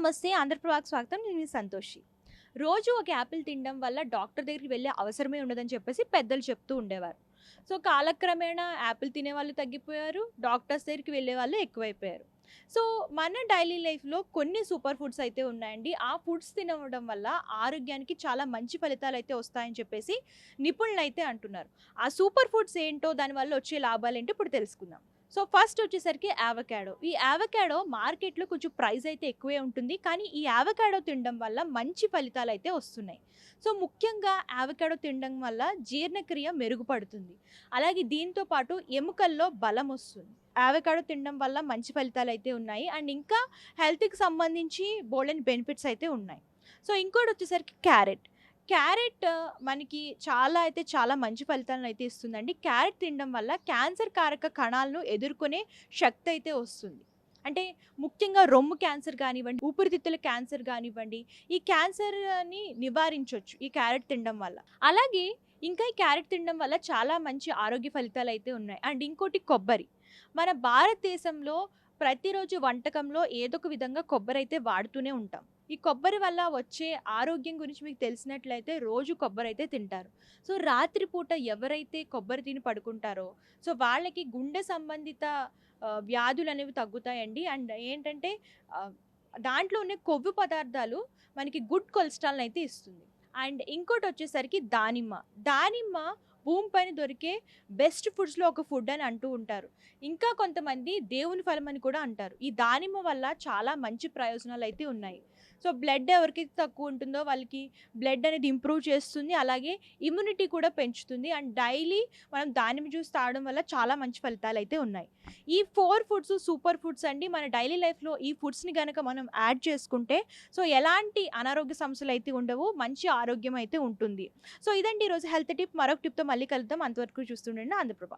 నమస్తే. ఆంధ్రప్రభకి స్వాగతం. నేను మీ సంతోషి. రోజు ఒక యాపిల్ తినడం వల్ల డాక్టర్ దగ్గరికి వెళ్ళే అవసరమే ఉండదని చెప్పేసి పెద్దలు చెప్తూ ఉండేవారు. సో, కాలక్రమేణా యాపిల్ తినేవాళ్ళు తగ్గిపోయారు. డాక్టర్స్ దగ్గరికి వెళ్ళేవాళ్ళు ఎక్కువైపోయారు. సో, మన డైలీ లైఫ్‌లో కొన్ని సూపర్ ఫుడ్స్ అయితే ఉన్నాయండి. ఆ ఫుడ్స్ తినడం వల్ల ఆరోగ్యానికి చాలా మంచి ఫలితాలైతే వస్తాయని చెప్పేసి నిపుణులైతే అంటున్నారు. ఆ సూపర్ ఫుడ్స్ ఏంటో, దానివల్ల వచ్చే లాభాలేంటో ఇప్పుడు తెలుసుకుందాం. సో, ఫస్ట్ వచ్చేసరికి యావకాడో. ఈ యావకాడో మార్కెట్‌లో కొంచెం ప్రైస్ అయితే ఎక్కువే ఉంటుంది. కానీ ఈ యావకాడో తినడం వల్ల మంచి ఫలితాలైతే వస్తున్నాయి. సో, ముఖ్యంగా యావకాడో తినడం వల్ల జీర్ణక్రియ మెరుగుపడుతుంది. అలాగే దీంతో పాటు ఎముకల్లో బలమొస్తుంది. యావకాడో తినడం వల్ల మంచి ఫలితాలైతే ఉన్నాయి. అండ్ ఇంకా హెల్త్‌కి సంబంధించి బోలెడన్ని బెనిఫిట్స్ అయితే ఉన్నాయి. So, ఇంకోటొచ్చేసరికి carrot. క్యారెట్ మనకి చాలా మంచి ఫలితాలనైతే ఇస్తుందండి. క్యారెట్ తినడం వల్ల క్యాన్సర్ కారక కణాలను ఎదుర్కొనే శక్తి అయితే వస్తుంది. అంటే ముఖ్యంగా రొమ్ము క్యాన్సర్ గానివ్వండి, ఊపిరితిత్తుల క్యాన్సర్ గానివ్వండి, ఈ క్యాన్సర్‌ని నివారించొచ్చు ఈ క్యారెట్ తినడం వల్ల. అలాగే ఇంకా ఈ క్యారెట్ తినడం వల్ల చాలా మంచి ఆరోగ్య ఫలితాలైతే ఉన్నాయి. అండ్ ఇంకోటి కొబ్బరి. మన భారతదేశంలో ప్రతిరోజు వంటకంలో ఏదో ఒక విధంగా కొబ్బరైతే వాడుతూనే ఉంటాం. ఈ కొబ్బరి వల్ల వచ్చే ఆరోగ్యం గురించి మీకు తెలిసినట్లయితే రోజు కొబ్బరైతే తింటారు. సో, రాత్రి పూట ఎవరైతే కొబ్బరి తిని పడుకుంటారో, సో, వాళ్ళకి గుండె సంబంధిత వ్యాధులనేవి తగ్గుతాయండి. అండ్ ఏంటంటే ఆహ్, దాంట్లో ఉన్న కొవ్వు పదార్థాలు మనకి గుడ్ కొలెస్ట్రాల్‌నయితే ఇస్తుంది. అండ్ ఇంకోటొచ్చేసరికి దానిమ్మ. దానిమ్మ భూమి పైన దొరికే బెస్ట్ ఫుడ్స్‌లో ఒక ఫుడ్ అని అంటూ ఉంటారు. ఇంకా కొంతమంది దేవుని ఫలం అని కూడా అంటారు. ఈ దానిమ్మ వల్ల చాలా మంచి ప్రయోజనాలైతే ఉన్నాయి. సో, బ్లడ్ ఎవరికైతే తక్కువ ఉంటుందో వాళ్ళకి బ్లడ్ అనేది ఇంప్రూవ్ చేస్తుంది. అలాగే ఇమ్యూనిటీ కూడా పెంచుతుంది. అండ్ డైలీ మనం దానిమ్మ జ్యూస్ తాగడం వల్ల చాలా మంచి ఫలితాలైతే ఉన్నాయి. ఈ 4 ఫుడ్స్ సూపర్ ఫుడ్స్ అండి. మన డైలీ లైఫ్‌లో ఈ ఫుడ్స్‌ని గనక మనం యాడ్ చేసుకుంటే సో, ఎలాంటి అనారోగ్య సమస్యలైతే ఉండవు. మంచి ఆరోగ్యం అయితే ఉంటుంది. సో, ఇదండి ఈరోజు హెల్త్ టిప్. మరొక టిప్‌తో మళ్ళీ కలుద్దాం. అంతవరకు చూస్తుండండి ఆంధ్రప్రభ.